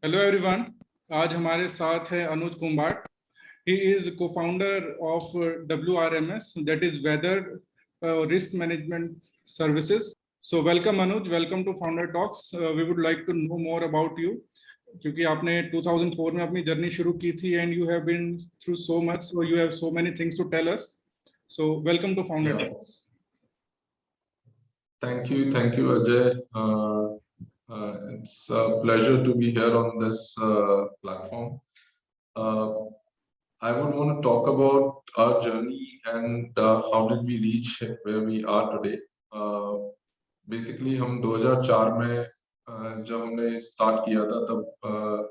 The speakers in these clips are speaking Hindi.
Hello everyone. आज हमारे साथ है Anuj Kumbhat. He is co-founder of WRMS, that is Weather Risk Management Services. So welcome Anuj, welcome to Founder Talks. We would like to know more about you क्योंकि आपने 2004 में अपनी जर्नी शुरू की थी and you have been through so much, so you have so many things to tell us. So welcome to Founder Talks. Thank you, Ajay. It's a pleasure to be here on this platform. I would want to talk about our journey and how did we reach where we are today. Basically, हम 2004 में जब हमने स्टार्ट किया था तब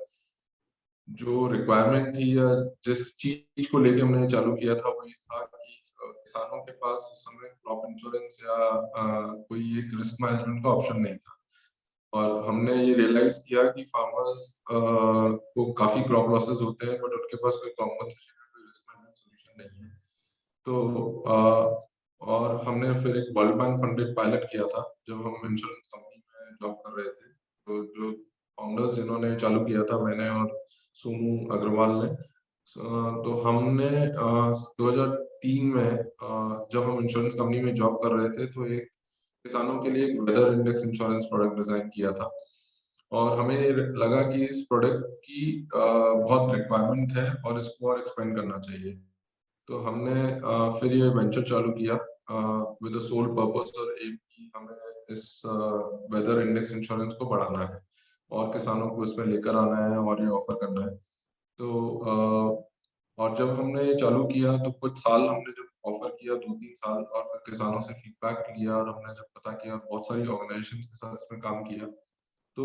जो रिक्वायरमेंट थी या जिस चीज को लेके हमने चालू किया था वो ये था कि किसानों के पास उस समय क्रॉप इंश्योरेंस या कोई एक रिस्क मैनेजमेंट का ऑप्शन नहीं था और हमने ये रियलाइज किया कि फार्मर्स को काफी क्रॉप लॉसेस होते हैं बट उनके पास कोई कॉम्पनसेशन या कोई रिस्क मैनेजमेंट सोल्यूशन नहीं है। तो और हमने फिर एक वर्ल्ड बैंक फंडेड पायलट किया था जब हम इंश्योरेंस कंपनी में जॉब कर रहे थे। तो जो फाउंडर्स जिन्होंने चालू किया था, मैंने और सोनू अग्रवाल ने, तो हमने 2003 में जब हम इंश्योरेंस कंपनी में जॉब कर रहे थे तो एक किसानों के लिए एक weather index insurance product design किया था और हमें लगा कि इस प्रोडक्ट की बहुत रिक्वायरमेंट है और इसको और एक्सपेंड करना चाहिए। तो हमने फिर ये वेंचर चालू किया विद द सोल पर्पस और एम की हमें इस वेदर इंडेक्स इंश्योरेंस को बढ़ाना है और किसानों को इसमें लेकर आना है और ये ऑफर करना है। तो और जब हमने ये चालू किया तो कुछ साल हमने जब ऑफर किया 2-3 साल और फिर किसानों से फीडबैक लिया और हमने जब पता किया बहुत सारी ऑर्गेनाइजेशंस के साथ इसमें काम किया तो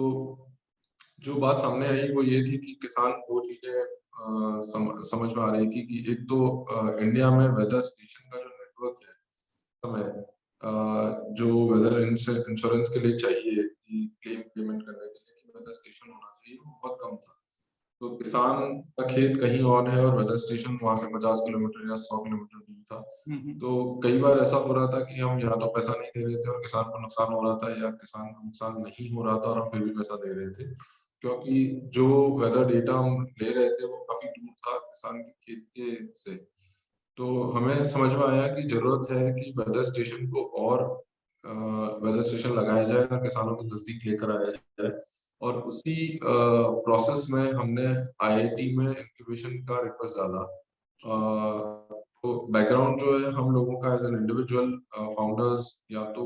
जो बात सामने आई वो ये थी कि किसान दो चीजें समझ में आ रही थी कि एक तो इंडिया में वेदर स्टेशन का जो नेटवर्क है समय जो वेदर इंश्योरेंस के लिए चाहिए कि क्लेम पेमेंट करने के लिए कि वेदर स्टेशन होना चाहिए वो बहुत कम था। तो किसान का खेत कहीं और है और वेदर स्टेशन वहां से 50 किलोमीटर या 100 किलोमीटर दूर था। तो कई बार ऐसा हो रहा था कि हम या तो पैसा नहीं दे रहे थे और किसान को नुकसान हो रहा था या किसान को नुकसान नहीं हो रहा था और हम फिर भी पैसा दे रहे थे क्योंकि जो वेदर डेटा हम ले रहे थे वो काफी दूर था किसान के खेत के से। तो हमें समझ में आया कि जरूरत है कि वेदर स्टेशन को और वेदर स्टेशन लगाया जाए और किसानों के नजदीक लेकर आया जाए और उसी प्रोसेस में हमने आईआईटी में इंक्यूबेशन का रिक्वेस्ट डाला। तो बैकग्राउंड जो है हम लोगों का एज एन इंडिविजुअल फाउंडर्स या तो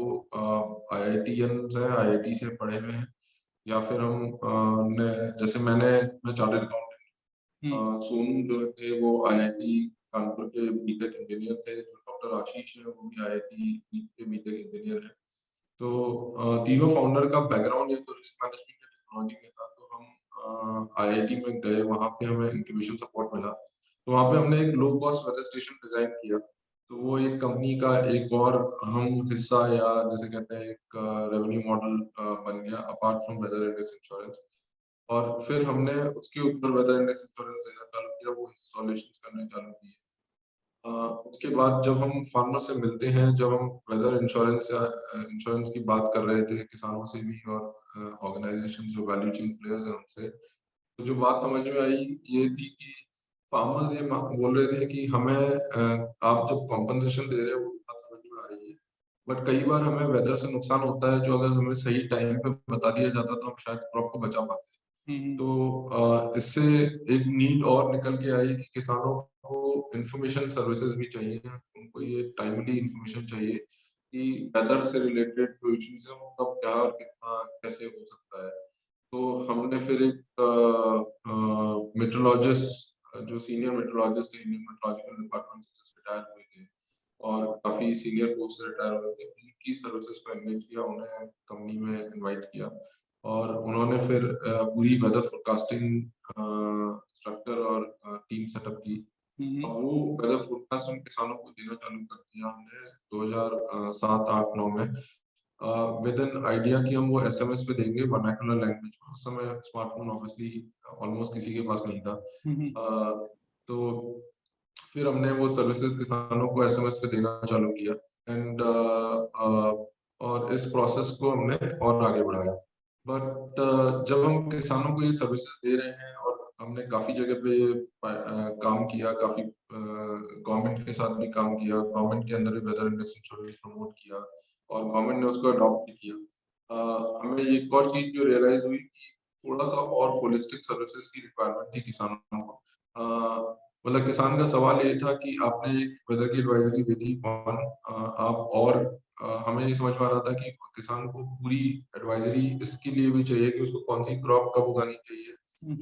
आईआईटीएंस हैं, आईआईटी से पढ़े हुए हैं या फिर हम जैसे मैं चार्टर्ड अकाउंटेंट, सोनू जो थे वो आईआईटी कानपुर के बीटेक इंजीनियर थे, जो डॉक्टर आशीष है वो भी आईआईटी के बीटेक इंजीनियर है। तो तीनों फाउंडर का बैकग्राउंड या तो रिस्क मैनेजमेंट या टेक्नोलॉजी में था। तो हम आईआईटी में गए, वहां पे हमें इंक्यूबेशन सपोर्ट मिला। तो वहां पे हमने एक low cost weather station design किया। तो वो एक कंपनी का एक और हम हिस्सा या जैसे कहते हैं एक रेवेन्यू मॉडल बन गया apart from weather index insurance. और फिर हमने उसके ऊपर वेदर इंडेक्स इंश्योरेंस देना चालू किया, वो इंस्टॉलेशंस करने चालू किए। उसके बाद जब हम फार्मर से मिलते हैं, जब हम वेदर इंश्योरेंस या इंश्योरेंस की बात कर रहे थे किसानों से भी और ऑर्गेनाइजेशन जो वैल्यू चेन प्लेयर्स हैं उनसे, तो जो बात समझ में आई ये थी कि फार्मर्स ये बोल रहे थे कि हमें आप जब कॉम्पनसेशन दे रहे हो वो बात समझ में आ रही है बट कई बार हमें वेदर से नुकसान होता है जो अगर हमें सही टाइम पे बता दिया जाता तो हम शायद क्रॉप को बचा पाते। तो इससे एक नीड और निकल के आई कि किसानों को इंफॉर्मेशन सर्विसेज भी चाहिए, उनको ये टाइमली इंफॉर्मेशन चाहिए कि वेदर से रिलेटेड जो इश्यूज है वो कब क्या और कितना कैसे हो सकता है। तो हमने फिर एक मेट्रोलॉजिस्ट जो सीनियर मेट्रोलॉजिस्ट थे इंडियन मेट्रोलॉजिकल डिपार्टमेंट से जस्ट रिटायर हुए थे और काफी सीनियर पोस्ट से रिटायर हुए थे, उनकी सर्विसेज को एंगेज किया, उन्हें कंपनी में इनवाइट किया और उन्होंने फिर पूरी वेदर फोरकास्टिंग स्ट्रक्चर और टीम सेटअप की। अब वो वेदर फोरकास्ट हम किसानों को देना चालू कर दिया हमने 2007-8-9 में विद एन आइडिया कि हम वो एसएमएस पे देंगे वर्नाकुलर लैंग्वेज में। उस समय स्मार्टफोन ऑब्वियसली ऑलमोस्ट किसी के पास नहीं था। तो फिर हमने वो सर्विसेज किसानों को एसएमएस पे देना चालू किया एंड और इस प्रोसेस को हमने और आगे बढ़ाया। बट जब हम किसानों को ये सर्विसेज दे रहे हैं और हमने काफी जगह पे काम किया, काफी गवर्नमेंट के साथ भी काम किया, गवर्नमेंट के अंदर भी वेदर इंडेक्स इंश्योरेंस प्रमोट किया और गवर्नमेंट ने उसको अडॉप्ट भी किया। हमें एक और चीज जो रियलाइज हुई कि थोड़ा सा और होलिस्टिक सर्विसेज की रिक्वायरमेंट थी किसानों को। मतलब किसान का सवाल ये था कि आपने एक वेदर की एडवाइजरी दे दी, आप और हमें ये समझ में आ रहा था कि किसान को पूरी एडवाइजरी इसके लिए भी चाहिए कि उसको कौन सी क्रॉप कब उगानी चाहिए,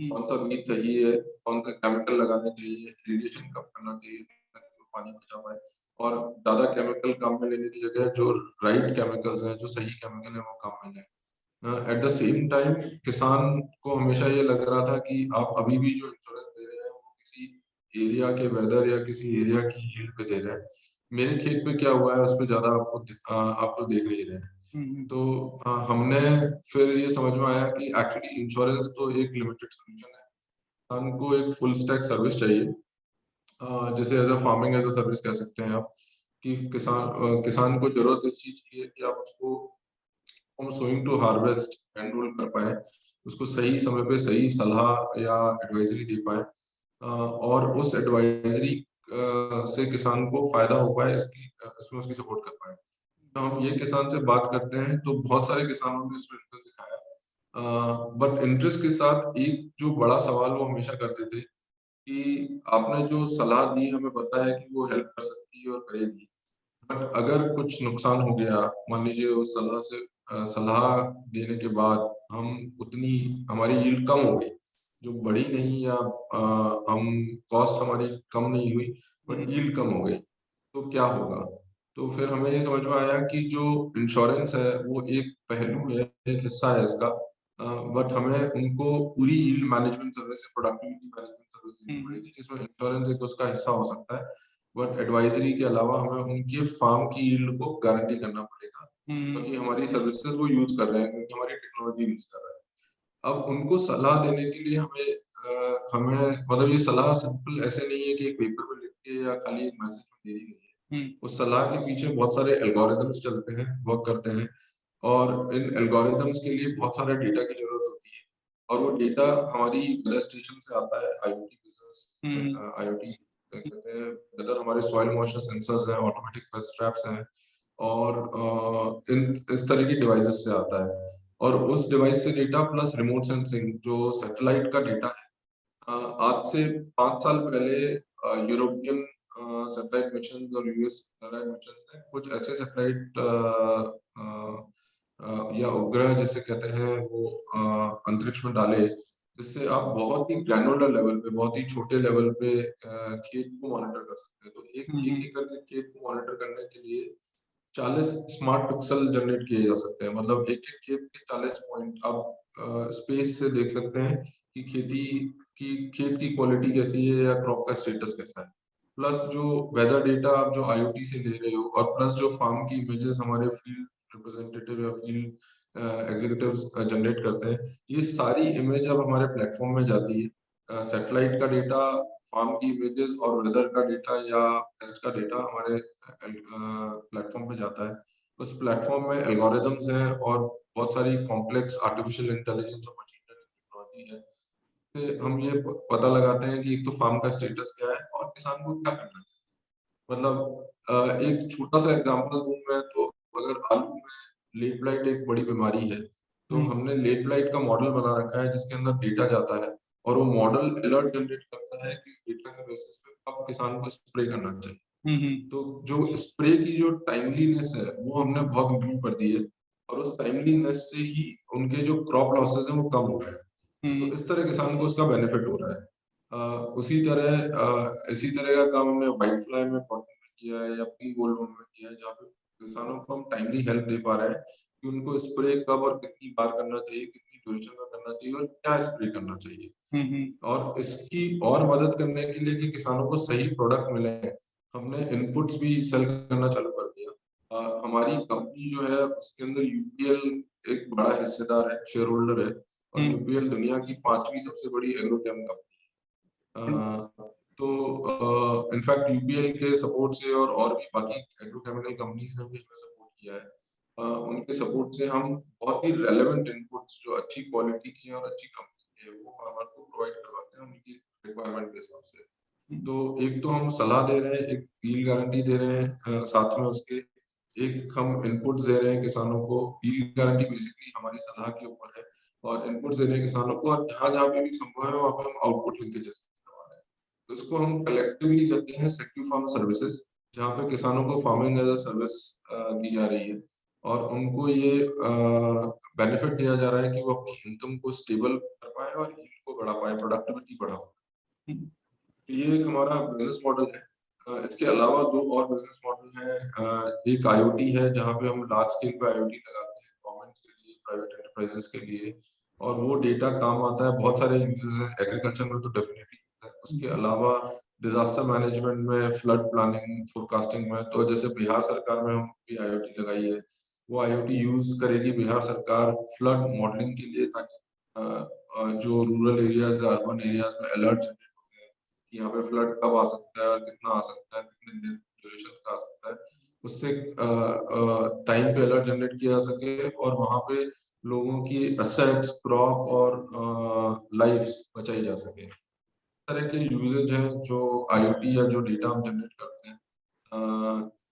कौन सा बीज चाहिए, कौन सा केमिकल लगाने चाहिए, इरिगेशन कब करना चाहिए ताकि वो पानी बचा पाए, और ज्यादा केमिकल काम में लेने की जगह जो राइट केमिकल्स हैं, जो सही केमिकल है, वो काम में लें। एट द सेम टाइम किसान को हमेशा ये लग रहा था कि आप अभी भी जो इंश्योरेंस दे रहे हैं वो किसी एरिया के वेदर या किसी एरिया की यील्ड पे दे रहे हैं। मेरे खेत पे क्या हुआ है उस पर ज्यादा आप लोग देख नहीं रहे हैं। तो हमने फिर ये समझ में आया कि एक्चुअली इंश्योरेंस तो एक लिमिटेड सोल्यूशन है, किसान को एक फुल स्टैक सर्विस चाहिए, जैसे as a farming as a service कह सकते हैं आप, कि किसान को जरूरत इस चीज की है कि आप उसको from sowing to harvest handle कर पाए, उसको सही समय पे सही सलाह या एडवाइजरी दे पाए, और उस एडवाइजरी से किसान को फायदा हो पाए, इसमें उसकी सपोर्ट कर पाए। तो हम ये किसान से बात करते हैं तो बहुत सारे किसानों ने इसमें इंटरेस्ट दिखाया, बट इंटरेस्ट के साथ एक जो बड़ा सवाल वो हमेशा करते थे कि आपने जो सलाह दी हमें पता है कि वो हेल्प कर सकती है और करेगी, बट अगर कुछ नुकसान हो गया, मान लीजिए उस सलाह से सलाह देने के बाद हम उतनी हमारी यील्ड कम हो गई, जो बढ़ी नहीं, या हम कॉस्ट हमारी कम नहीं हुई बट यील्ड कम हो गई, तो क्या होगा? तो फिर हमें ये समझ में आया कि जो इंश्योरेंस है वो एक पहलू है, एक हिस्सा है इसका, बट हमें उनको पूरी yield management service, productivity management service देनी पड़ेगी, जिसमें इंश्योरेंस एक उसका हिस्सा हो सकता है, बट एडवाइजरी के अलावा हमें उनके फार्म की यील्ड को गारंटी करना पड़ेगा, क्योंकि हमारी सर्विसेज वो यूज कर रहे हैं, क्योंकि हमारी टेक्नोलॉजी यूज कर रहे हैं। अब उनको सलाह देने के लिए हमें मतलब ये सलाह सिंपल ऐसे नहीं है कि एक पेपर पे लिख के या खाली एक मैसेज में दे दी गई है। उस सलाह के पीछे बहुत सारे एल्गोरिदम्स चलते हैं, वर्क करते हैं, और इन एल्गोरिदम्स के लिए बहुत सारा डेटा की जरूरत होती है, और वो डेटा हमारी वेदर स्टेशन से आता है, आईओटी बिजनेस, आईओटी कहते हैं, वेदर हमारे सॉइल मॉइस्चर सेंसर्स हैं, ऑटोमेटिक पेस्ट ट्रैप्स हैं, और इन इस तरह की डिवाइसेस से आता है, और उस डिवाइस से डेटा प्लस रिमोट सेंसिंग जो सैटेलाइट का डेटा है। आज से 5 साल पहले यूरोपियन सैटेलाइट मिशन और यूएस सैटेलाइट मिशन ने कुछ ऐसे सैटेलाइट या उपग्रह जिसे कहते हैं वो अंतरिक्ष में डाले, जिससे आप बहुत ही ग्रैनुलर लेवल पे, बहुत ही छोटे लेवल पे खेत को मॉनिटर कर सकते हैं। तो एक एकड़ के खेत को मॉनिटर करने के लिए 40 स्मार्ट पिक्सल जनरेट किए जा सकते हैं, मतलब एक एक खेत के 40 पॉइंट आप स्पेस से देख सकते हैं कि खेत की क्वालिटी कैसी है या क्रॉप का स्टेटस कैसा है, प्लस जो वेदर डेटा आप जो आईओटी से ले रहे हो, और प्लस जो फार्म की इमेजेस हमारे फील्ड रिप्रेजेंटेटिव या फील्ड एग्जीक्यूटिव्स जनरेट करते हैं, ये सारी इमेज अब हमारे प्लेटफॉर्म में जाती है। सैटेलाइट का डेटा, फार्म की इमेजेस और वेदर का डेटा या पेस्ट का डेटा हमारे प्लेटफॉर्म पे जाता है। उस प्लेटफॉर्म में एल्गोरिदम्स हैं और बहुत सारी कॉम्प्लेक्स आर्टिफिशियल इंटेलिजेंस और मशीन लर्निंग टेक्नोलॉजी है, से हम ये पता लगाते हैं कि एक तो फार्म का स्टेटस क्या है और किसान को क्या करना है। मतलब एक छोटा सा एग्जांपल दूं मैं तो, अगर आलू में लेट ब्लाइट एक बड़ी बीमारी है, तो हमने लेट ब्लाइट का मॉडल बना रखा है जिसके अंदर डेटा जाता है, और वो मॉडल अलर्ट जनरेट करता है कि इस डेटा के बेसिस पे कब किसान को स्प्रे करना चाहिए। तो जो स्प्रे की जो टाइमलीनेस है वो हमने बहुत इम्प्रूव कर दी है, और उस टाइमलीनेस से ही उनके जो क्रॉप लॉसेस हैं वो कम हो रहे हैं। तो इस तरह किसान को उसका बेनिफिट हो रहा है। इसी तरह का काम हमने व्हाइट फ्लाई में, कॉटन में किया है, या पिंक गोल्ड में किया है, जहाँ पे किसानों को हम टाइमली हेल्प दे पा रहे हैं कि उनको स्प्रे कब और कितनी बार करना चाहिए, कितनी ड्यूरेशन में करना चाहिए और क्या स्प्रे करना चाहिए। और इसकी और मदद करने के लिए कि किसानों को सही प्रोडक्ट मिले, हमने इनपुट्स भी सेल करना चालू कर दिया। हमारी कंपनी जो है उसके अंदर यूपीएल एक बड़ा हिस्सेदार है, शेयर होल्डर है, और यूपीएल दुनिया की 5वीं सबसे बड़ी एग्रोकेम कंपनी है। तो इनफैक्ट यूपीएल के सपोर्ट से और भी बाकी एग्रोकेमिकल कंपनीज ने भी हमें सपोर्ट किया है। उनके सपोर्ट से हम बहुत ही रेलेवेंट इनपुट्स जो अच्छी क्वालिटी की हैं और अच्छी कंपनी की है वो फार्मर को प्रोवाइड करवाते हैं उनकी रिक्वायरमेंट के हिसाब से। तो एक तो हम सलाह दे रहे हैं, एक यील्ड गारंटी दे रहे हैं, साथ में उसके एक हम इनपुट्स दे रहे हैं किसानों को। यील्ड गारंटी बेसिकली हमारी सलाह के ऊपर है और इनपुट्स दे रहे हैं किसानों को, और जहाँ-जहाँ पे भी संभव है वहाँ पे हम आउटपुट लिंकेजेस करवा रहे हैं। तो इसको हम कलेक्टिवली कहते हैं सेक्यूफार्म सर्विसेज, जहाँ पे किसानों को फार्मिंग एज अ सर्विस दी जा रही है और उनको ये बेनिफिट दिया जा रहा है कि वो अपनी इनकम को स्टेबल कर पाए और यील्ड को बढ़ा पाए, प्रोडक्टिविटी बढ़ा पाए। ये एक हमारा बिजनेस मॉडल है। इसके अलावा 2 और बिजनेस मॉडल हैं। एक आईओटी है जहाँ पे हम लार्ज स्केल पे आईओटी लगाते हैं गवर्नमेंट के लिए, प्राइवेट एंटरप्राइजेस के लिए, और वो डेटा काम आता है। बहुत सारे यूजेस हैं, एग्रीकल्चर में तो डेफिनेटली है। उसके अलावा डिजास्टर मैनेजमेंट में, फ्लड प्लानिंग, फोरकास्टिंग में, तो जैसे बिहार सरकार में हम भी आईओटी लगाई है, वो आईओटी यूज करेगी बिहार सरकार फ्लड मॉडलिंग के लिए, ताकि जो रूरल एरियाज, अर्बन एरियाज में अलर्ट जनरेट होते हैं कि यहाँ पे फ्लड कब आ सकता है और कितना आ सकता है, कितने दिन ड्यूरेशन का आ सकता है, उससे टाइम पे अलर्ट जनरेट किया जा सके और वहाँ पे लोगों की असेट्स, क्रॉप और लाइफ्स बचाई जा सके। इस तरह के यूजेज हैं जो आईओटी या जो डेटा हम जनरेट करते हैं।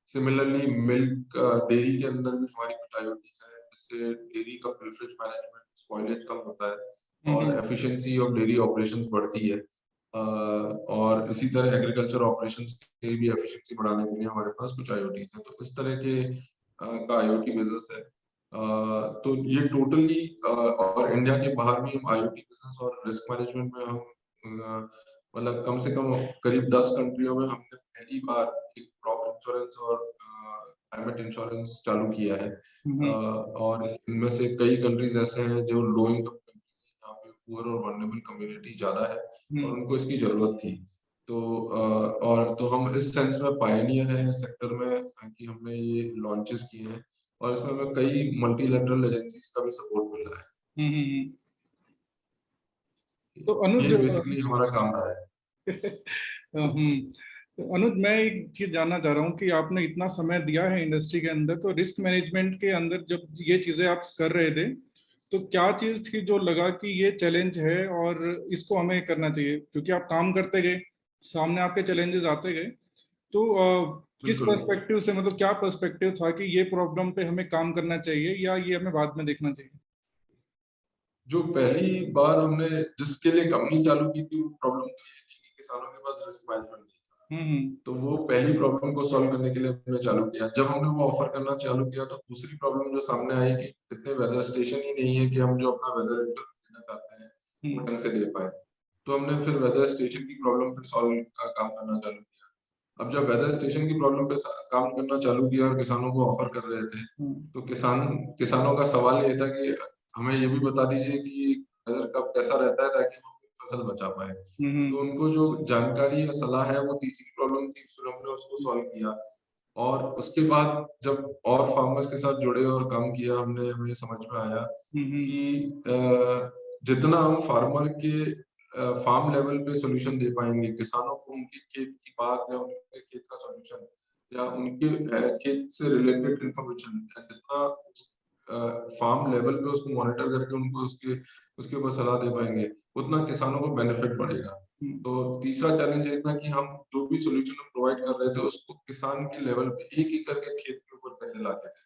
सिमिलरली मिल्क डेयरी के अंदर भी हमारी कुछ आईओटीज हैं जिससे डेयरी का पिल्फरेज मैनेजमेंट, स्पॉइलेज कम होता है और एफिशिएंसी ऑफ डेयरी ऑपरेशंस बढ़ती है। और इसी तरह एग्रीकल्चर ऑपरेशंस की भी एफिशिएंसी बढ़ाने के लिए हमारे पास कुछ आईओटीज हैं। तो इस तरह के का आईओटी बिजनेस है। तो ये टोटली और इंडिया के बाहर भी हम आईओटी बिजनेस और रिस्क मैनेजमेंट में हम मतलब कम से कम करीब 10 कंट्रियों में हमने पहली बार एक क्रॉप इंश्योरेंस और क्लाइमेट इंश्योरेंस चालू किया है। और इनमें से कई कंट्रीज ऐसे हैं जो लो इनकम कंट्रीज हैं, जहाँ पे पुअर और वल्नरेबल कम्युनिटी ज्यादा है और उनको इसकी जरूरत थी। तो और तो हम इस सेंस में पायनियर हैं इस सेक्टर में कि हमने ये लॉन्चेस किए हैं और इसमें हमें कई मल्टीलैटरल एजेंसीज का भी सपोर्ट मिल रहा है। तो अनुज ये बेसिकली हमारा काम रहा है। तो अनुज, मैं एक चीज जानना चाह रहा हूँ कि आपने इतना समय दिया है इंडस्ट्री के अंदर, तो रिस्क मैनेजमेंट के अंदर जब ये चीजें आप कर रहे थे तो क्या चीज थी जो लगा कि ये चैलेंज है और इसको हमें करना चाहिए? क्योंकि आप काम करते गए, सामने आपके चैलेंजेस आते गए, तो किस बिल्कुल। पर्सपेक्टिव से, मतलब क्या पर्सपेक्टिव था कि ये प्रॉब्लम पे हमें काम करना चाहिए या ये हमें बाद में देखना चाहिए? जो पहली बार हमने जिसके लिए कंपनी चालू की थी, वो प्रॉब्लम तो ये थी कि किसानों के पास रिस्क मैनेजमेंट नहीं था। तो वो पहली प्रॉब्लम को सॉल्व करने के लिए हमने चालू किया। जब हमने वो ऑफर करना चालू किया तो दूसरी प्रॉब्लम जो सामने आई कि इतने वेदर स्टेशन ही नहीं है कि हम जो अपना वेदर देना चाहते हैं वो ढंग से दे पाए। तो हमने फिर वेदर स्टेशन की प्रॉब्लम पे सॉल्व काम करना चालू किया। अब जब वेदर स्टेशन की प्रॉब्लम पे काम करना चालू किया और किसानों को ऑफर कर रहे थे, तो किसानों का सवाल ये था कि हमें ये भी बता दीजिए कि वेदर कब कैसा रहता है ताकि हम अपनी फसल बचा पाए। तो उनको जो जानकारी या सलाह है वो तीसरी प्रॉब्लम थी, फिर हमने उसको सॉल्व किया। और उसके बाद जब और फार्मर्स के साथ जुड़े और काम किया, हमें समझ में आया कि जितना हम फार्मर के फार्म लेवल पे सॉल्यूशन दे पाएंगे किसानों को, उनके खेत की बात या उनके खेत का सॉल्यूशन या उनके खेत से रिलेटेड इंफॉर्मेशन जितना फार्म लेवल पे उसको मॉनिटर करके उनको उसके ऊपर सलाह दे पाएंगे, उतना किसानों को बेनिफिट बढ़ेगा। तो तीसरा चैलेंज ये था कि हम जो भी सॉल्यूशन हम प्रोवाइड कर रहे थे उसको किसान के लेवल पे एक एक करके खेत के ऊपर कैसे लाते थे।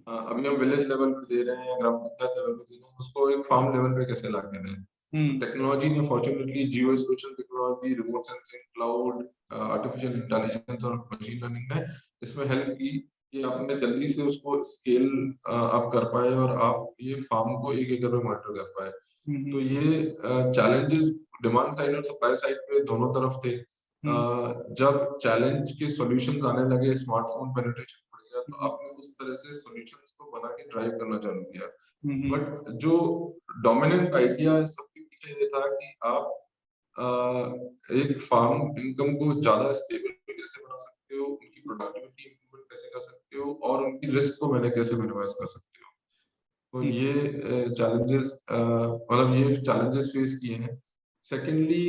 अभी हम विलेज लेवल पे दे रहे हैं, ग्राम पंचायत लेवल पे दे रहे हैं, उसको एक फार्म लेवल पे कैसे ला के दें। तो टेक्नोलॉजी ने fortunately geospatial technology, remote sensing, cloud, artificial intelligence और मशीन लर्निंग ने इसमें हेल्प की कि आपने जल्दी से उसको स्केल अप कर पाए और आप ये फार्म को एक एकड़ में मॉनिटर कर पाए। तो ये चैलेंजेस डिमांड साइड और सप्लाई साइड पे दोनों तरफ थे। जब चैलेंज के सॉल्यूशंस आने लगे, स्मार्टफोन पेनिट्रेशन बढ़ गया, तो आपने उस तरह से सॉल्यूशंस को बना के ड्राइव करना चालू किया। बट जो डोमिनेंट आइडिया सबके पीछे ये था कि आप एक फार्म इनकम को ज्यादा स्टेबल कैसे बना सकते हो, उनकी प्रोडक्टिविटी इंप्रूवमेंट कैसे कर सकते हो और उनकी रिस्क को मैंने कैसे मिनिमाइज कर सकते हो। तो ये चैलेंजेस मतलब ये चैलेंजेस फेस किए हैं। सेकेंडली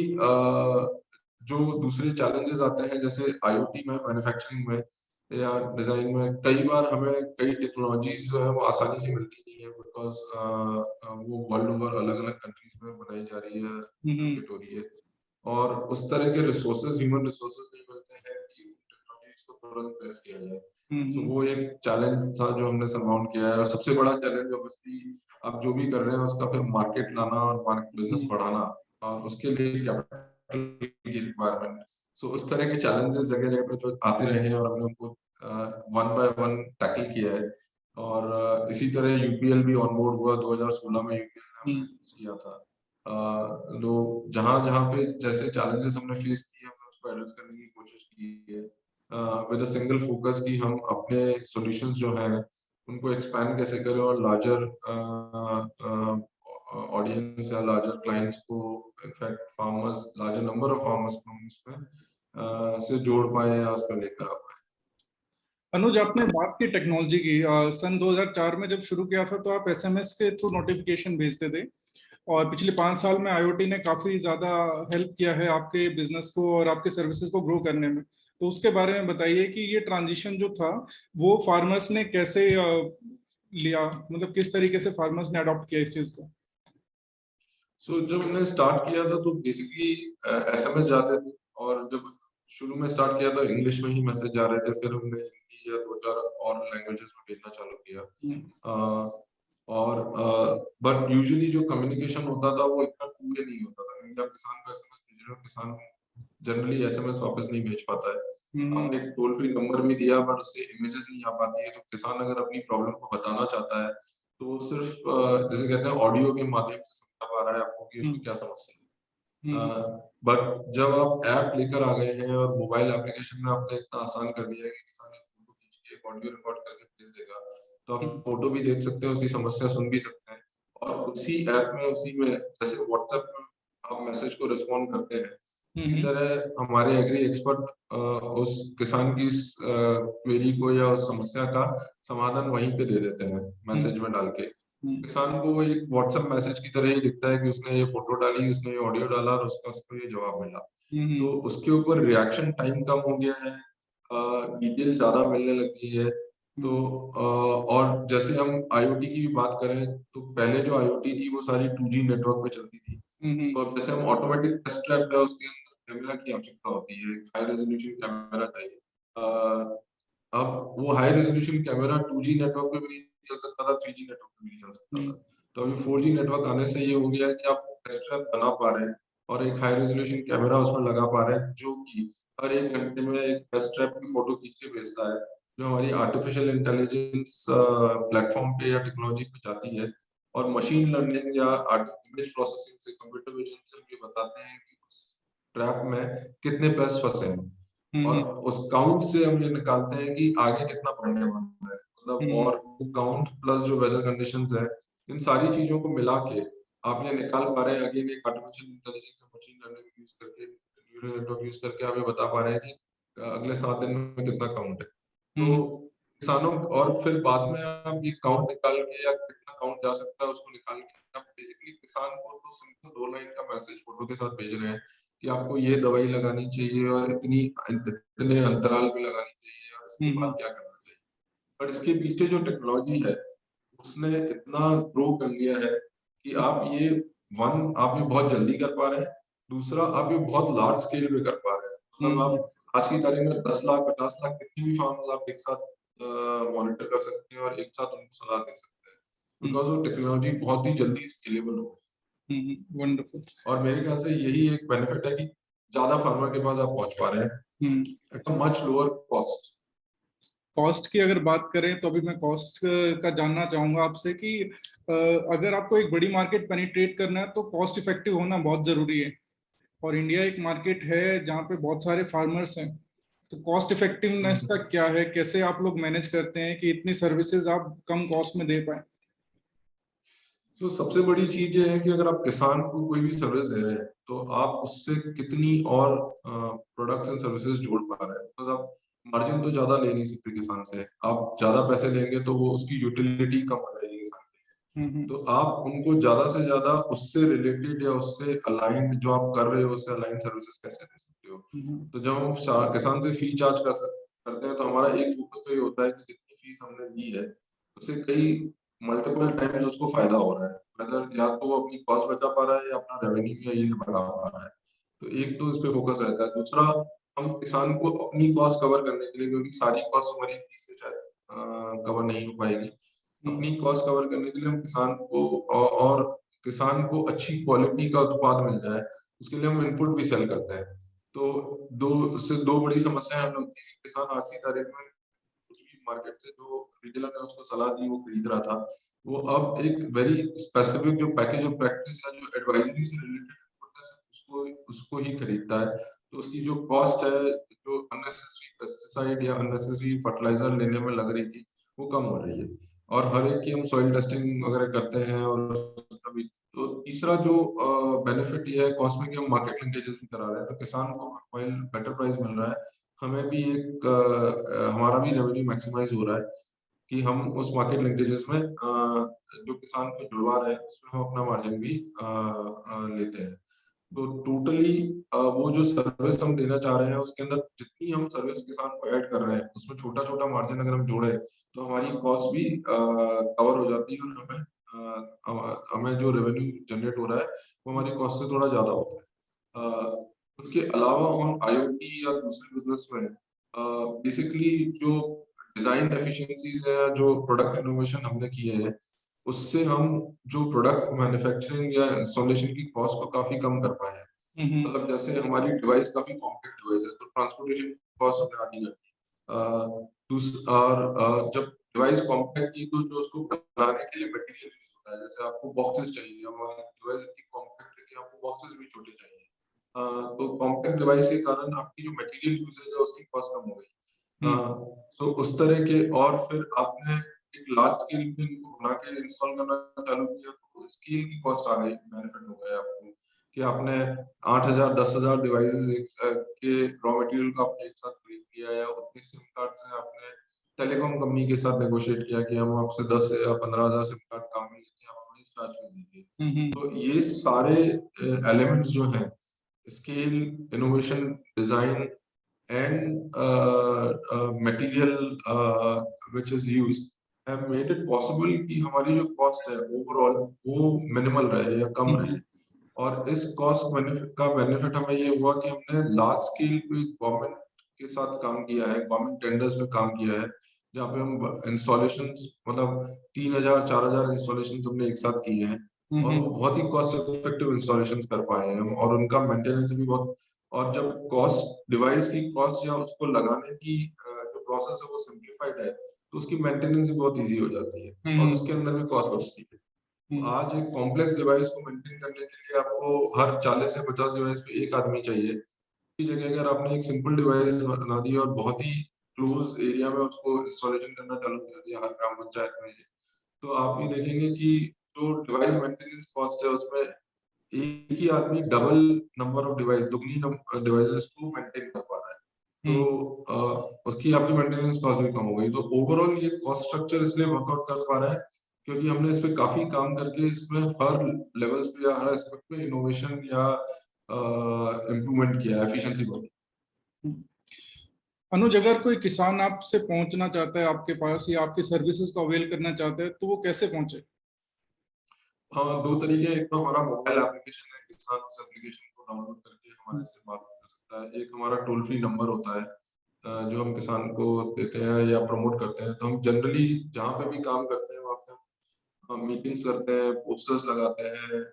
जो दूसरे चैलेंजेस आते हैं जैसे आईओटी में, मैन्युफैक्चरिंग में, या डिजाइन में कई बार हमें कई टेक्नोलॉजीज जो है वो आसानी से मिलती नहीं है, बिकॉज वो वर्ल्ड ओवर अलग अलग कंट्रीज में बनाई जा रही है, डेवलप हो रही है, और उस तरह के रिसोर्सेज, ह्यूमन रिसोर्सेज नहीं मिलते हैं कि टेक्नोलॉजीज को तुरंत टेस्ट किया जाए। तो वो एक चैलेंज था जो हमने सरमाउंट किया है, और सबसे बड़ा चैलेंज ऑब्वियसली आप जो भी कर रहे हैं उसका फिर मार्केट लाना और बिजनेस बढ़ाना, और उसके लिए कैपिटल की रिक्वायरमेंट। सो उस तरह के चैलेंजेस जगह जगह पे जो आते रहे हैं और हमने उनको वन बाय वन टैकल किया है। और इसी तरह यूपीएल भी ऑनबोर्ड हुआ 2016 में, यूपीएल ने किया था। लोग जहां जहां पे जैसे चैलेंजेस हमने फेस किए हमने उसको एड्रेस करने की कोशिश की है, विद अ सिंगल फोकस कि हम अपने सॉल्यूशंस जो हैं उनको एक्सपैंड कैसे करें और लार्जर ऑडियंस या लार्जर क्लाइंट्स को, in fact farmers, larger number of farmers को हम इसमें से जोड़ पाए या उस पर लेकर आ पाए। अनुज, आपने बात की टेक्नोलॉजी की। सन 2004 में जब शुरू किया था तो आप एसएमएस के थ्रू नोटिफिकेशन भेजते थे, और पिछले 5 साल में आईओटी ने काफी ज्यादा हेल्प किया है आपके बिजनेस को और आपके सर्विसेज को ग्रो करने में। तो उसके बारे में बताइए कि ये ट्रांजिशन जो था वो फार्मर्स ने कैसे लिया, मतलब किस तरीके से फार्मर्स ने अडॉप्ट किया इस चीज को। सो जब हमने स्टार्ट किया था तो बेसिकली एसएमएस जाते थे, और जब शुरू में स्टार्ट किया था इंग्लिश में ही मैसेज जा रहे थे, फिर हमने हिंदी या 2-4 और लैंग्वेजेस में भेजना चालू किया। और बट यूजुअली जो कम्युनिकेशन होता था वो इतना टू वे नहीं होता था, क्योंकि आप किसान को एसएमएस भेज रहे हो, किसान जनरली एसएमएस वापस नहीं भेज पाता है। हमने एक टोल फ्री नंबर भी दिया, बट उससे इमेजेस नहीं आ पाती है, तो किसान अगर अपनी प्रॉब्लम को बताना चाहता है तो वो सिर्फ जैसे कहते हैं ऑडियो के माध्यम से समझा पा रहा है आपको कि उसको क्या समस्या है। बट जब आप ऐप लेकर आ गए हैं और मोबाइल एप्लीकेशन में आपने इतना आसान कर दिया है कि किसान एक फोटो खींच के एक ऑडियो रिकॉर्ड करके भेज देगा, तो आप फोटो भी देख सकते हैं, उसकी समस्या सुन भी सकते हैं, और उसी ऐप में, उसी में जैसे व्हाट्सएप में आप मैसेज को रिस्पॉन्ड करते हैं, इसी तरह हमारे एग्री एक्सपर्ट उस किसान की क्वेरी को या उस समस्या का समाधान वहीं पे दे देते हैं मैसेज में डाल के। किसान को एक व्हाट्सएप मैसेज की तरह ही दिखता है कि उसने ये फोटो डाली, उसने ये ऑडियो डाला और उसको ये जवाब मिला। तो उसके ऊपर रिएक्शन टाइम कम हो गया है, डिटेल ज्यादा मिलने लगी है। तो और जैसे हम आईओटी की भी बात करें तो पहले जो आईओटी थी वो सारी 2G नेटवर्क पे चलती थी। तो अब जैसे हम ऑटोमेटिक टेस्ट ट्रैप है, उसके अंदर कैमरा की आवश्यकता होती है, हाई रेजोल्यूशन कैमरा चाहिए। अब वो high resolution camera 2G network पे भी नहीं चल सकता था, 3G नेटवर्क पे भी नहीं चल सकता था। तो अभी 4G नेटवर्क आने से ये हो गया है कि आप टेस्ट ट्रैप बना पा रहे हैं और एक हाई रेजोल्यूशन कैमरा उसमें लगा पा रहे हैं, जो कि हर 1 घंटे में एक टेस्ट ट्रैप की फोटो खींच के भेजता है, जो हमारी आर्टिफिशियल इंटेलिजेंस प्लेटफॉर्म पे या टेक्नोलॉजी पे जाती है, और मशीन लर्निंग या इमेज प्रोसेसिंग से, कंप्यूटर विजन से हम ये बताते हैं कि उस ट्रैप में कितने पेस्ट फंसे हैं, और उस काउंट से हम ये निकालते हैं कि आगे कितना बढ़ने वाला है, मतलब। और वो काउंट प्लस जो वेदर कंडीशंस है, इन सारी चीजों को मिला के आप ये निकाल पा रहे हैं, अगेन एक artificial intelligence machine learning use करके, न्यूरल नेटवर्क यूज करके आप ये बता पा रहे हैं कि अगले 7 दिन में कितना काउंट है। तो किसानों, और फिर बाद में आप ये काउंट निकाल के या कितना काउंट जा सकता है उसको निकाल के आप बेसिकली किसान को तो सिंपल 2 लाइन का मैसेज फोटो के साथ भेज रहे हैं कि आपको ये दवाई लगानी चाहिए और इतने अंतराल पे लगानी चाहिए और इसके बाद क्या करना चाहिए। बट इसके पीछे जो टेक्नोलॉजी है उसने इतना ग्रो कर लिया है कि आप ये आप ये बहुत जल्दी कर पा रहे हैं, दूसरा आप ये बहुत लार्ज स्केल पे कर पा रहे हैं। मतलब आप आज की तारीख में 10 लाख 50 लाख कितनी भी फार्म्स आप एक साथ मॉनिटर कर सकते हैं और एक साथ उनको सलाह दे सकते हैं, बिकॉज वो टेक्नोलॉजी बहुत ही जल्दी स्केलेबल हो गई। वंडरफुल। और मेरे ख्याल से यही एक बेनिफिट है कि ज्यादा फार्मर के पास आप पहुंच पा रहे हैं at a much lower cost. Cost की अगर बात करें तो अभी मैं कॉस्ट का जानना चाहूंगा आपसे कि अगर आपको एक बड़ी मार्केट पेनिट्रेट करना है तो कॉस्ट इफेक्टिव होना बहुत जरूरी है, और इंडिया एक मार्केट है जहाँ पे बहुत सारे फार्मर्स हैं। तो कॉस्ट इफेक्टिवनेस का क्या है, कैसे आप लोग मैनेज करते हैं कि इतनी सर्विसेज आप कम कॉस्ट में दे पाए। तो सबसे बड़ी चीज ये है कि अगर आप किसान को कोई भी सर्विस दे रहे हैं तो आप उससे कितनी और प्रोडक्ट्स एंड सर्विसेज जोड़ पा रहे हैं, बिकॉज आप मार्जिन तो ज्यादा ले नहीं सकते किसान से, आप ज्यादा पैसे लेंगे तो वो उसकी यूटिलिटी कम हो जाएगी किसान के लिए। तो आप उनको ज्यादा से ज्यादा उससे रिलेटेड या उससे अलाइंड जो आप कर रहे हो उससे अलाइंड सर्विसेज कैसे दे सकते हो। तो जब हम किसान से फी चार्ज करते हैं तो हमारा एक फोकस तो ये होता है कि जितनी फीस हमने दी है उससे कई मल्टीपल टाइम्स उसको फायदा हो रहा है, अगर या तो वो अपनी कॉस्ट बचा पा रहा है या अपना रेवेन्यू या यील्ड बढ़ा पा रहा है। तो एक तो इस पे फोकस रहता है, दूसरा हम किसान को अपनी कॉस्ट कवर करने के लिए, क्योंकि सारी कॉस्ट हमारी फीस से शायद कवर नहीं हो पाएगी, अपनी कॉस्ट कवर करने के लिए हम किसान को और किसान को अच्छी क्वालिटी का उत्पाद मिल जाए उसके लिए हम इनपुट भी सेल करते हैं। तो दो बड़ी समस्याएं हमें होती है कि किसान आज की तारीख में कुछ भी मार्केट से जो रिटेलर ने उसको सलाह दी वो खरीद रहा था, वो अब एक वेरी स्पेसिफिक जो पैकेज ऑफ प्रैक्टिस है, जो एडवाइजरी से रिलेटेड उसको उसको ही खरीदता है। तो उसकी जो कॉस्ट है, जो अननेसेसरी पेस्टिसाइड या अननेसेसरी फर्टिलाइजर लेने में लग रही थी, वो कम हो रही है। और हर एक की हम सॉइल टेस्टिंग वगैरह करते हैं, और तभी तो तीसरा जो बेनिफिट ये है कॉस्ट में कि हम मार्केट लिंकेजेस भी करा रहे हैं, तो किसान को बेटर प्राइस मिल रहा है, हमें भी एक हमारा भी रेवेन्यू मैक्सिमाइज हो रहा है कि हम उस मार्केट लिंकेजेस में जो किसान को जुड़वा रहे हैं उसमें हम अपना मार्जिन भी लेते हैं। तो टोटली वो जो सर्विस हम देना चाह रहे हैं उसके अंदर जितनी हम सर्विस किसान को ऐड कर रहे हैं उसमें छोटा छोटा मार्जिन अगर हम जोड़े तो हमारी कॉस्ट भी कवर हो जाती है, और हमें जो रेवेन्यू जनरेट हो रहा है वो हमारी कॉस्ट से थोड़ा ज्यादा होता है। उसके अलावा हम आईओटी या दूसरे बिजनेस में बेसिकली जो डिजाइन एफिशिएंसीज है, जो प्रोडक्ट इनोवेशन हमने किए हैं, उससे हम जो प्रोडक्ट मैन्युफैक्चरिंग या इंस्टॉलेशन की कॉस्ट को काफी कम कर पाए हैं। मतलब जैसे हमारी डिवाइस काफी कॉम्पैक्ट डिवाइस है तो ट्रांसपोर्टेशन कॉस्ट हमें आती है। और जब डिवाइस कॉम्पैक्ट की तो जो उसको बनाने के लिए मटेरियल यूज होता है, जैसे आपको बॉक्सेस चाहिए, हमारी डिवाइस इतनी कॉम्पैक्ट है कि आपको बॉक्सेस भी छोटे चाहिए। तो कॉम्पैक्ट डिवाइस के कारण आपकी जो मटेरियल यूजेज है उसकी कॉस्ट कम हो गई। सो उस तरह के, और फिर आपने एक लार्ज स्केल पे इनको बना के इंस्टॉल करना चालू किया तो स्केल की कॉस्ट आ गई, बेनिफिट हो गया आपको कि आपने 8,000 10,000 डिवाइसेस के रॉ मटेरियल को आपने एक साथ खरीद लिया, या उतनी सिम कार्ड से आपने टेलीकॉम कंपनी के साथ नेगोशिएट किया कि हम आपसे 10 या 15,000 सिम कार्ड काम में लेते हैं, आप हमें चार्ज कर दीजिए। तो ये सारे एलिमेंट्स जो हैं, scale, innovation, design and material which is used have made it possible कि हमारी जो कॉस्ट है ओवरऑल वो मिनिमल रहे या कम रहे। और इस कॉस्ट का बेनिफिट हमें ये हुआ कि हमने लार्ज स्केल पे गवर्नमेंट के साथ काम किया है, गवर्नमेंट टेंडर्स में काम किया है, जहाँ पे हम इंस्टॉलेशन मतलब 3,000 4,000 इंस्टॉलेशन हमने एक साथ किए हैं, और वो बहुत ही कॉस्ट इफेक्टिव इंस्टॉलेशन कर पाए हैं हम, और उनका मेंटेनेंस भी बहुत, और जब कॉस्ट डिवाइस की कॉस्ट या उसको लगाने की जो प्रोसेस है वो सिंप्लीफाइड है तो उसकी मेंटेनेंस भी बहुत इजी हो जाती है और उसके अंदर भी कॉस्ट बचती है। तो आज एक कॉम्प्लेक्स डिवाइस को मेंटेन करने के लिए आपको हर 40 से 50 डिवाइस पे एक आदमी चाहिए, की जगह अगर आपने एक सिंपल डिवाइस बना दी और बहुत ही क्लोज एरिया में उसको इंस्टॉलेशन करना चालू कर दिया हर ग्राम पंचायत में, तो आप ये देखेंगे कि जो डिवाइस मेंटेनेंस कॉस्ट है उसमें एक ही आदमी डबल नंबर ऑफ डिवाइस, दुगनी डिवाइसेस को मेंटेन कर पा रहा है। तो उसकी आपकी मेंटेनेंस कॉस्ट भी कम हो गई। तो ओवरऑल ये कॉस्ट स्ट्रक्चर इसलिए वर्कआउट कर पा रहा है क्योंकि हमने इस पे काफी काम करके इसमें हर लेवल्स पे या हर एस्पेक्ट पे इनोवेशन या इम्प्रूवमेंट किया है, एफिशिएंसी बढ़ी। अनुज, अगर कोई किसान आपसे पहुंचना चाहता है आपके पास या आपकी सर्विसेज को अवेल करना चाहता है तो वो कैसे पहुंचे? हाँ, दो तरीके, एक तो हमारा मोबाइल एप्लीकेशन है, किसान उस एप्लीकेशन को डाउनलोड करके हमारे से बात कर सकता है। एक हमारा टोल फ्री नंबर होता है जो हम किसान को देते हैं या प्रमोट करते हैं। तो हम जनरली जहाँ पे भी काम करते हैं वहाँ पे हम मीटिंग्स करते हैं, पोस्टर्स लगाते हैं,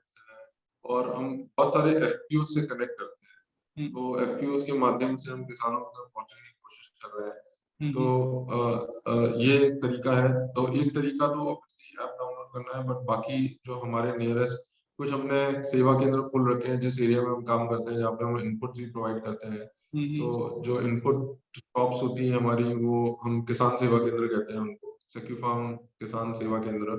और हम बहुत सारे एफपीओ से कनेक्ट करते हैं। तो एफपीओ के माध्यम से हम किसानों तक पहुंचने की कोशिश कर रहे हैं। तो ये एक तरीका है। तो एक तरीका तो ऑब्वियसली ऐप डाउनलोड करना है, बट बाकी जो हमारे नियरेस्ट कुछ हमने सेवा केंद्र खोल रखे हैं जिस एरिया में हम काम करते हैं, जहाँ पे हम इनपुट भी प्रोवाइड करते हैं। तो जो इनपुट शॉप्स होती है हमारी, वो हम किसान सेवा केंद्र कहते हैं उनको, सेक्यूफार्म किसान सेवा केंद्र।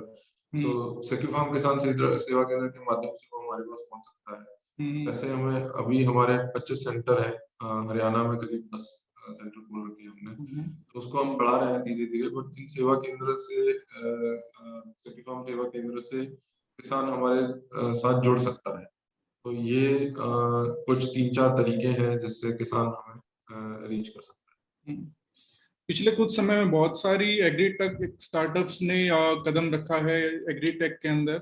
तो सेक्यूफार्म किसान सेवा केंद्र के माध्यम से वो हमारे पास पहुंच सकता है। ऐसे हमें अभी हमारे 25 सेंटर है, हरियाणा में करीब 10 सेंटर खोल रखे हैं हमने, तो उसको हम बढ़ा रहे हैं धीरे धीरे। बट इन सेवा केंद्र से सेक्यूफार्म सेवा केंद्र से किसान हमारे साथ जुड़ सकता है। तो ये कुछ 3-4 तरीके हैं जिससे किसान हमें रीच कर सकता है। पिछले कुछ समय में बहुत सारी एग्रीटेक स्टार्टअप्स ने कदम रखा है एग्रीटेक के अंदर,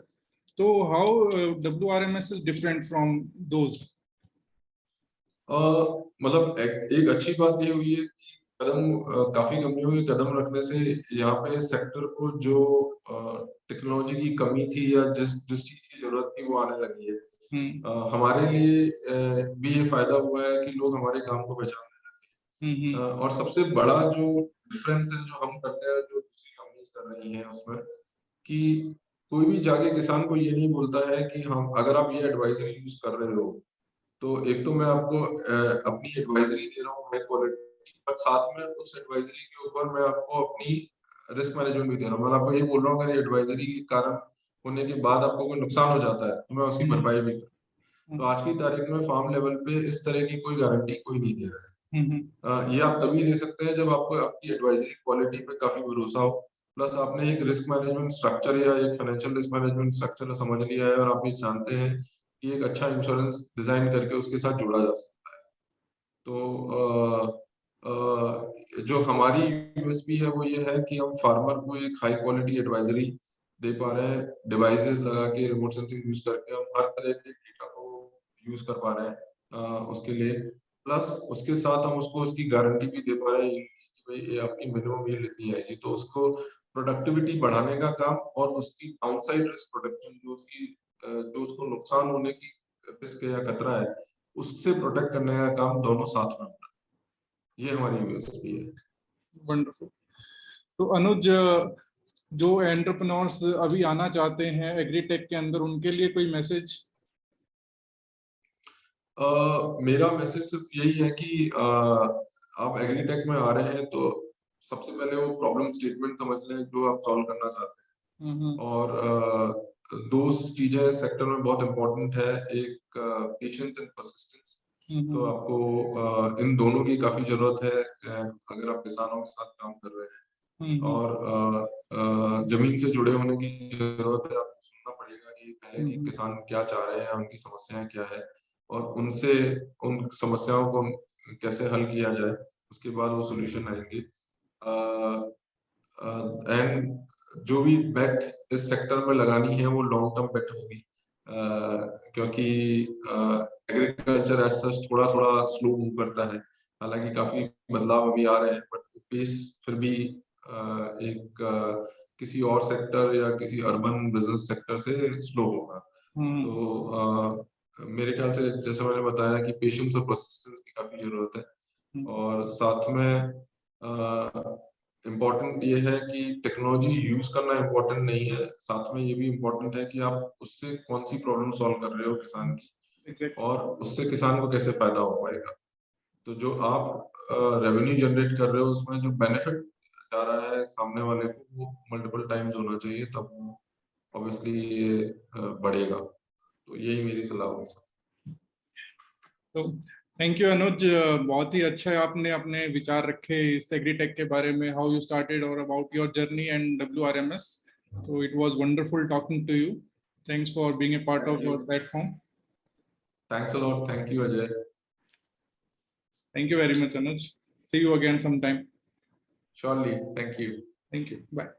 तो how WRMS is different from those? मतलब एक अच्छी बात ये हुई है कि काफी कंपनियों के कदम रखने से यहाँ पे सेक्टर को जो टेक्नोलॉजी की कमी थी या जिस जिस चीज की जरूरत थी वो आने लगी है। हमारे लिए भी ये फायदा हुआ है कि लोग हमारे काम को पहचानने लगे हैं। और सबसे बड़ा जो डिफरेंस है जो हम करते हैं जो दूसरी कंपनीज कर रही हैं उसमें, कि कोई भी जाके किसान को ये नहीं बोलता है कि हम अगर आप ये एडवाइजरी यूज कर रहे हो तो एक तो मैं आपको अपनी एडवाइजरी दे रहा हूँ हाई क्वालिटी, पर साथ में उस एडवाइजरी के ऊपर मैं आपको अपनी रिस्क मैनेजमेंट भी दे रहा हूँ। मैं आपको ये बोल रहा हूँ अगर ये एडवाइजरी के कारण होने के बाद आपको कोई नुकसान हो जाता है तो मैं उसकी भरपाई भी करूँ। तो आज की तारीख में फार्म लेवल पे इस तरह की कोई गारंटी कोई नहीं दे रहा है। ये आप तभी दे सकते हैं जब आपको आपकी एडवाइजरी क्वालिटी पे काफी भरोसा हो, प्लस आपने एक रिस्क मैनेजमेंट स्ट्रक्चर या एक फाइनेंशियल रिस्क मैनेजमेंट स्ट्रक्चर समझ लिया है और आप ये जानते हैं कि एक अच्छा इंश्योरेंस डिजाइन करके उसके साथ जोड़ा जा सकता है। तो जो हमारी यूएसपी है वो ये है कि हम फार्मर को एक हाई क्वालिटी एडवाइजरी दे पा रहे हैं, डिवाइसेस लगा के रिमोट सेंसिंग यूज करके हम हर तरह के डेटा को यूज कर पा रहे हैं उसके लिए, प्लस उसके साथ हम उसको उसकी गारंटी भी दे पा रहे हैं कि भाई ये आपकी मिनिमम यील्ड इतनी आएगी। तो उसको प्रोडक्टिविटी बढ़ाने का काम और उसकी डाउनसाइड रिस्क प्रोटेक्शन जो उसको नुकसान होने की रिस्क या खतरा है उससे प्रोटेक्ट करने का काम दोनों साथ में होता है। ये हमारी यूएसपी है। वंडरफुल। तो अनुज, जो एंटरप्रेन्योर्स अभी आना चाहते हैं एग्रीटेक के अंदर, उनके लिए कोई मैसेज? मेरा मैसेज सिर्फ यही है कि आप एग्रीटेक में आ रहे हैं तो सबसे पहले वो प्रॉब्लम स्टेटमेंट समझ लें जो आप सॉल्व करना चाहते हैं। और दो चीजें सेक्टर में बहुत इंपॉर्टेंट है, एक पेशेंस एंड परसिस्टेंस। तो आपको इन दोनों की काफी जरूरत है अगर आप किसानों के साथ काम कर रहे हैं। और जमीन से जुड़े होने की जरूरत है, आपको सुनना पड़ेगा कि पहले कि किसान क्या चाह रहे हैं, उनकी समस्याएं क्या है और उनसे उन समस्याओं को कैसे हल किया जाए, उसके बाद वो सॉल्यूशन आएंगे। एंड जो भी बेट इस सेक्टर में लगानी है वो लॉन्ग टर्म बेट होगी, क्योंकि एग्रीकल्चर एज सच थोड़ा थोड़ा स्लो मूव करता है। हालांकि काफी बदलाव अभी आ रहे हैं बट पेस फिर भी किसी और सेक्टर या किसी अर्बन बिजनेस सेक्टर से स्लो होगा। तो मेरे ख्याल से जैसे मैंने बताया कि पेशेंस और परसिस्टेंस की काफी जरूरत है। और साथ में इम्पोर्टेंट ये है कि टेक्नोलॉजी यूज करना इम्पोर्टेंट नहीं है, साथ में ये भी इम्पोर्टेंट है कि आप उससे कौन सी प्रॉब्लम सॉल्व कर रहे हो किसान की और उससे किसान को कैसे फायदा हो पाएगा। तो जो आप रेवेन्यू जनरेट कर रहे हो उसमें जो बेनिफिट जा रहा है सामने वाले को वो मल्टीपल टाइम्स होना चाहिए, तब वो ऑब्वियसली ये बढ़ेगा। तो यही मेरी सलाह होगी। तो थैंक यू अनुज, बहुत ही अच्छा है, आपने अपने विचार रखे इस एग्रीटेक के बारे में, हाउ यू स्टार्टेड और about your journey and WRMS। तो it was wonderful talking to you. Thanks for being a part of our platform. Thanks a lot. Thank you Ajay. Thank you very much, Anuj. See you again sometime. Surely. Thank you. Thank you. Bye.